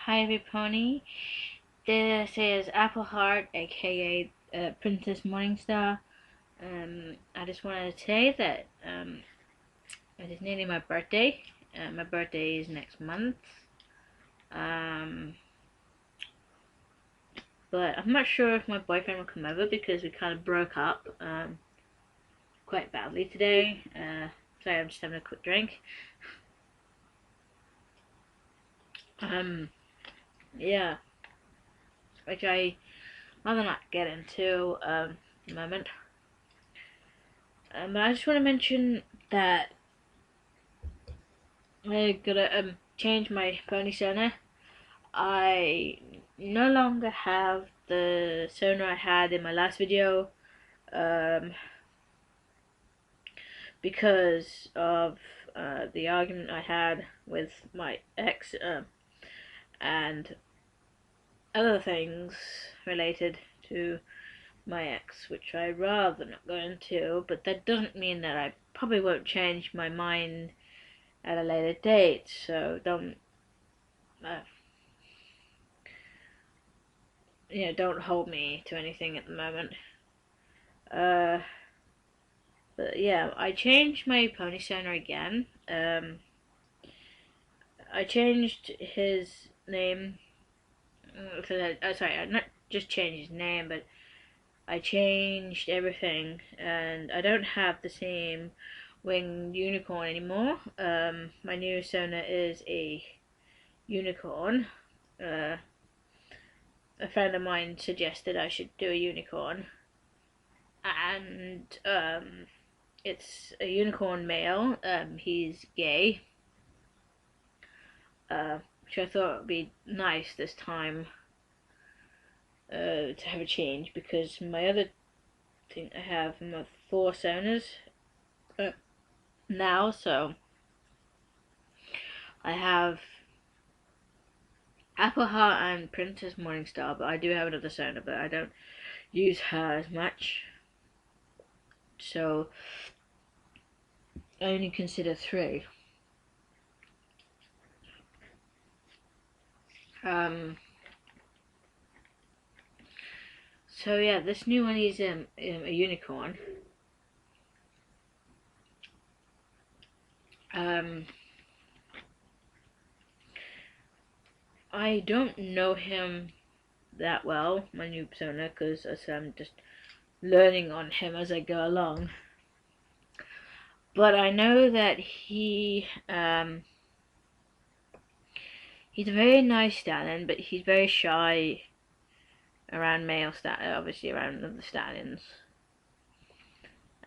Hi everybody, this is Apple Heart, aka Princess Morningstar. I just wanted to say that it is nearly my birthday. My birthday is next month. Um, but I'm not sure if my boyfriend will come over because we kind of broke up quite badly today. Sorry, I'm just having a quick drink. Um, yeah, which I rather not get into at the moment. But I just want to mention that I gotta change my ponysona. I no longer have the sonar I had in my last video um, because of the argument I had with my ex and other things related to my ex, which I'd rather not go into, but that doesn't mean that I probably won't change my mind at a later date, so don't uh, don't hold me to anything at the moment. Uh, but yeah, I changed my ponysona again. I changed his name. Sorry, I not just changed his name, but I changed everything, and I don't have the same winged unicorn anymore. My new sona is a unicorn. Uh, a friend of mine suggested I should do a unicorn, and it's a unicorn male. He's gay, which I thought would be nice this time to have a change because my other thing I have my four sonas uh, now, so I have Apple Heart and Princess Morningstar, but I do have another sona, but I don't use her as much, so I only consider three. Um, so yeah, this new one is a unicorn. Um, I don't know him that well, my new persona, because I'm just learning on him as I go along. But I know that he's a very nice stallion, but he's very shy around male stallions, obviously around other stallions.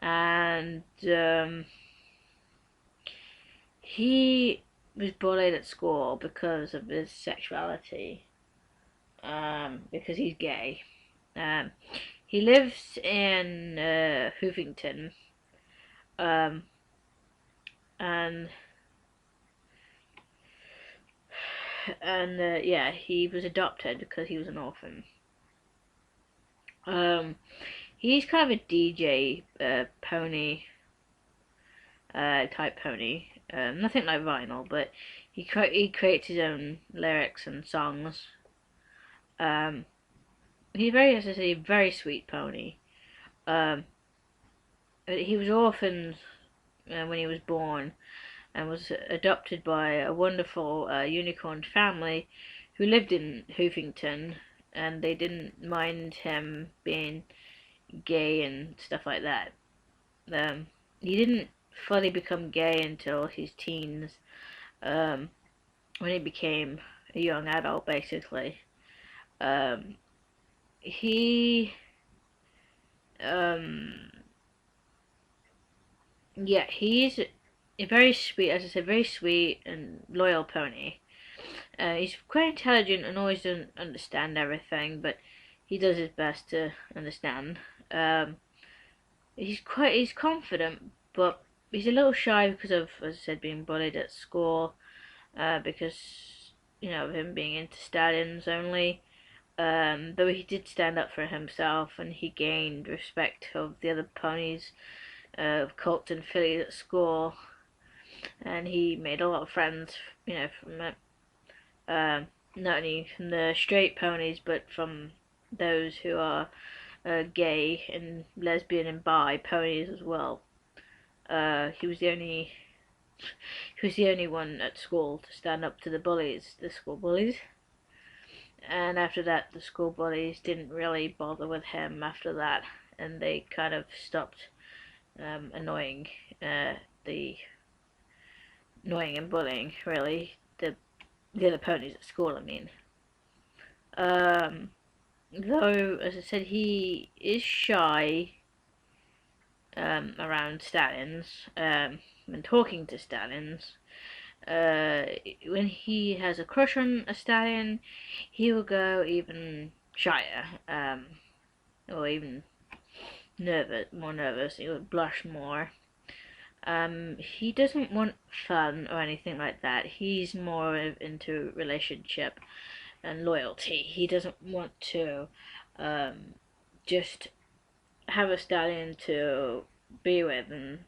And he was bullied at school because of his sexuality, because he's gay. Um, he lives in Hoofington, um, and yeah, he was adopted because he was an orphan. Um, he's kind of a DJ pony type pony. Nothing like vinyl, but he creates his own lyrics and songs. Um, he's very, as I say, very sweet pony. Um, he was orphaned when he was born and was adopted by a wonderful unicorn family who lived in Hoofington, and they didn't mind him being gay and stuff like that. He didn't fully become gay until his teens, um, when he became a young adult, basically. Um, he, um, yeah, he's a very sweet, as I said, very sweet and loyal pony. He's quite intelligent and always doesn't understand everything, but he does his best to understand. He's confident, but he's a little shy because of, as I said, being bullied at school. Because of him being into stallions only. Though he did stand up for himself, and he gained respect of the other ponies of Colts and fillies at school, and he made a lot of friends, from it. not only from the straight ponies, but from those who are gay and lesbian and bi ponies as well. He was the only one at school to stand up to the school bullies. And after that, the school bullies didn't really bother with him after that, and they kind of stopped annoying the annoying and bullying really the other ponies at school. I mean, um, though as I said, he is shy around stallions when talking to stallions. Uh, when he has a crush on a stallion, he will go even shyer, or even more nervous. He will blush more. He doesn't want fun or anything like that. He's more into relationship and loyalty. He doesn't want to um, just have a stallion to be with and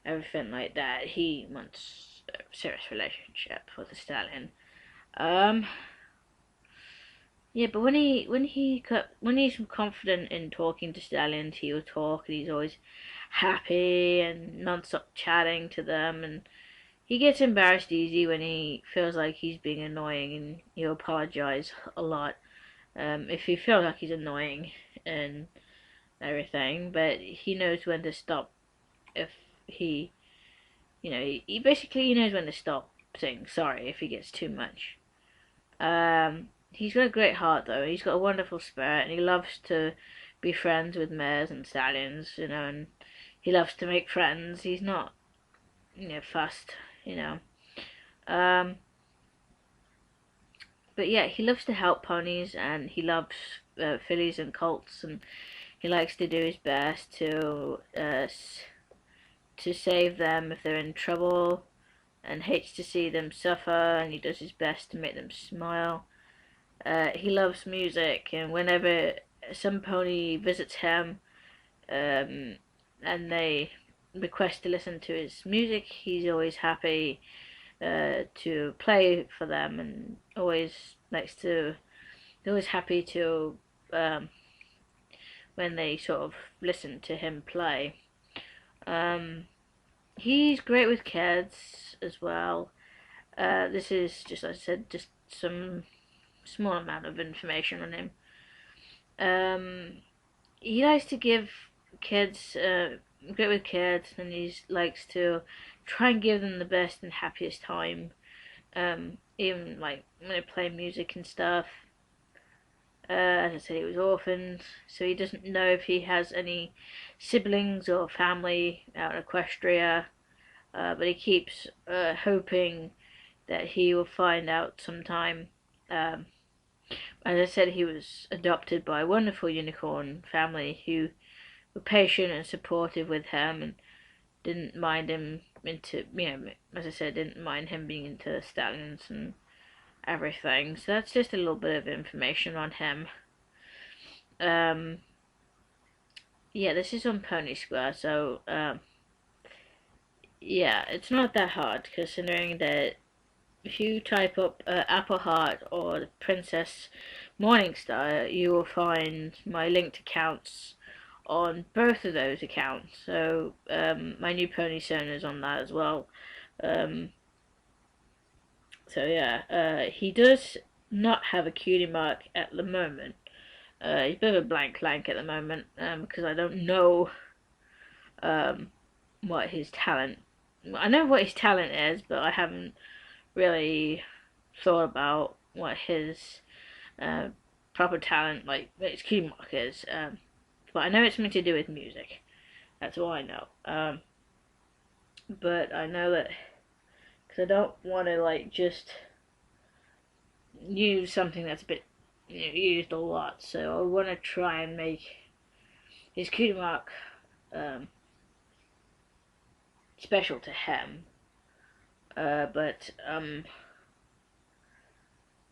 everything like that. He wants a serious relationship with the stallion. Um, yeah, but when he's confident in talking to stallions, he will talk, and he's always happy and non-stop chatting to them. And he gets embarrassed easy when he feels like he's being annoying, and he'll apologize a lot if he feels like he's annoying and everything. But he knows when to stop if he, he basically knows when to stop saying sorry if he gets too much. He's got a great heart though. He's got a wonderful spirit, and he loves to be friends with mares and stallions, and he loves to make friends. He's not, fussed, you know. Um, but yeah, he loves to help ponies, and he loves fillies and colts, and he likes to do his best to save them if they're in trouble, and hates to see them suffer, and he does his best to make them smile. He loves music, and whenever some pony visits him, um, and they request to listen to his music, he's always happy to play for them, and always happy to um, when they sort of listen to him play. Um, he's great with kids as well. This is just, as I said, just some small amount of information on him. He likes to give kids, great with kids, and he likes to try and give them the best and happiest time. Even like when they play music and stuff. As I said, he was orphaned, so he doesn't know if he has any siblings or family out in Equestria. But he keeps hoping that he will find out sometime. Um, as I said, he was adopted by a wonderful unicorn family who were patient and supportive with him, and didn't mind him as I said, didn't mind him being into stallions and everything. So that's just a little bit of information on him. Um, yeah, this is on Pony Square, so yeah, it's not that hard considering that if you type up Apple Heart or the Princess Morningstar, you will find my linked accounts on both of those accounts. So my new pony sonas is on that as well. Um, so yeah, he does not have a cutie mark at the moment. He's a bit of a blank at the moment because I don't know um, what his talent. I know what his talent is, but I haven't really thought about what his uh, proper talent, like what his cutie mark is. But I know it's something to do with music. That's all I know. But I know that because I don't want to like just use something that's a bit used a lot. So I want to try and make his cutie mark um, special to him. But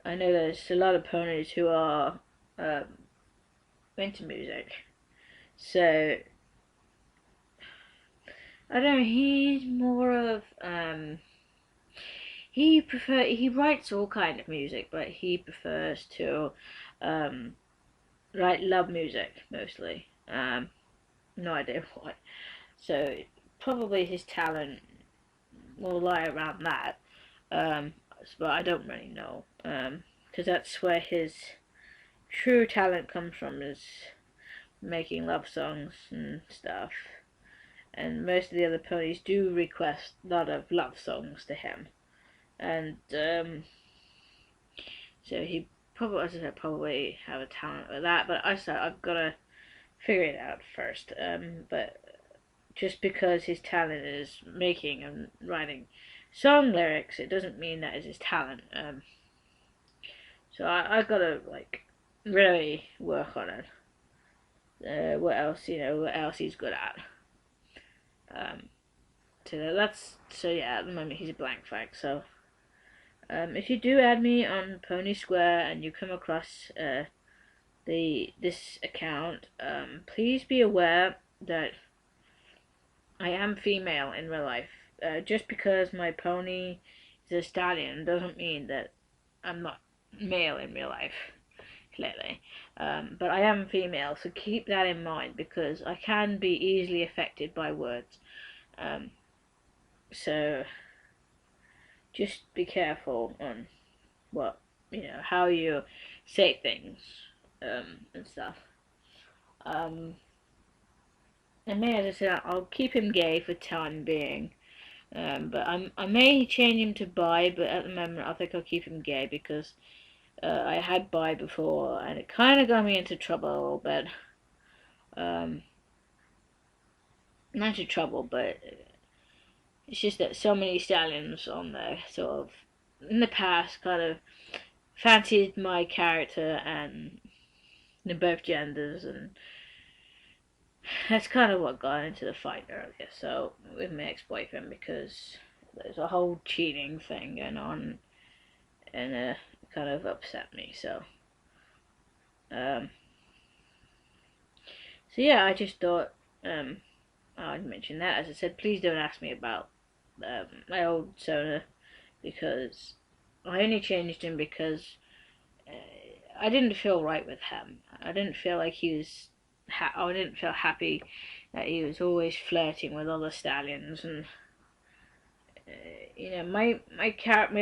I know there's a lot of ponies who are um, into music. So I don't know. He's more of he writes all kind of music, but he prefers to um, write love music mostly. No idea why. So probably his talent will lie around that. Um, but I don't really know. Because that's where his true talent comes from, is making love songs and stuff. And most of the other ponies do request a lot of love songs to him. And so he probably, as I said, probably have a talent with that. But I said I've got to figure it out first. But just because his talent is making and writing song lyrics, it doesn't mean that is his talent. So I gotta like really work on it. What else, what else he's good at. Um, so yeah, at the moment he's a blank fact. So if you do add me on Pony Square and you come across this account, please be aware that I am female in real life. Just because my pony is a stallion doesn't mean that I'm not male in real life, clearly. But I am female, so keep that in mind because I can be easily affected by words. Um, so just be careful on what, how you say things and stuff. Um, and may, as I said, I'll keep him gay for time being. But I may change him to bi, but at the moment I think I'll keep him gay because I had bi before and it kind of got me into trouble a little bit. Not into trouble, but it's just that so many stallions on there sort of in the past kind of fancied my character and both genders, and that's kind of what got into the fight earlier. So with my ex-boyfriend, because there's a whole cheating thing going on, and kind of upset me. Um, so yeah, I just thought I'd mention that. As I said, please don't ask me about my old Sona because I only changed him because I didn't feel right with him. I didn't feel like he was. I didn't feel happy that he was always flirting with other stallions, and my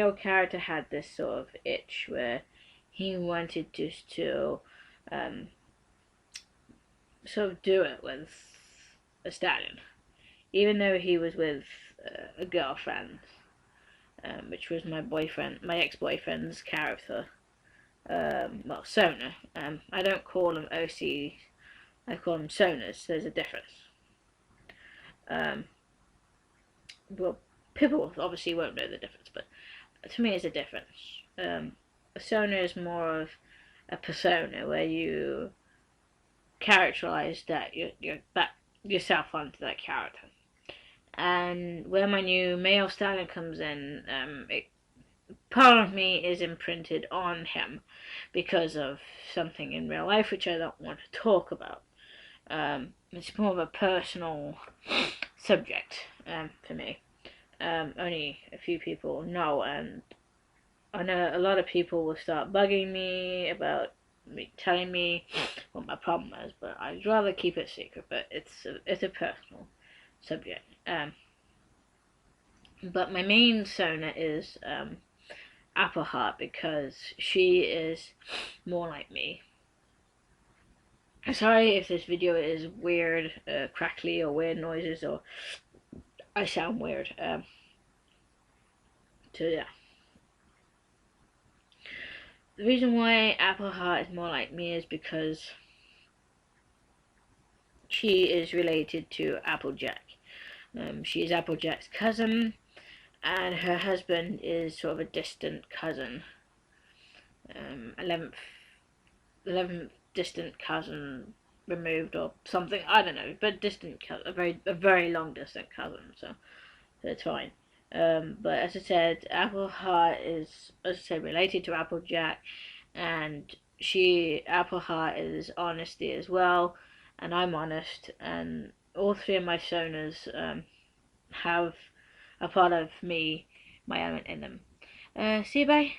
old character had this sort of itch where he wanted just to um, sort of do it with a stallion, even though he was with a girlfriend, which was my ex-boyfriend's character. Well, Sona. I don't call them OC. I call them sonas. There's a difference. Well, people obviously won't know the difference, but to me, it's a difference. A sona is more of a persona where you characterize that you back yourself onto that character. And where my new male stallion comes in, part of me is imprinted on him because of something in real life which I don't want to talk about. It's more of a personal subject for me. Only a few people know, and I know a lot of people will start bugging me about telling me what my problem is, but I'd rather keep it secret. But it's a personal subject. But my main Sona is Appleheart because she is more like me. Sorry if this video is weird, crackly, or weird noises, or I sound weird. So yeah. The reason why Appleheart is more like me is because she is related to Applejack. She is Applejack's cousin, and her husband is sort of a distant cousin. 11th distant cousin removed or something, I don't know, but distant cousin, a very long distant cousin, so it's fine. But as I said, Appleheart is, as I said, related to Applejack, and Appleheart is honesty as well, and I'm honest, and all three of my sonas have a part of me, my element in them. See you, bye.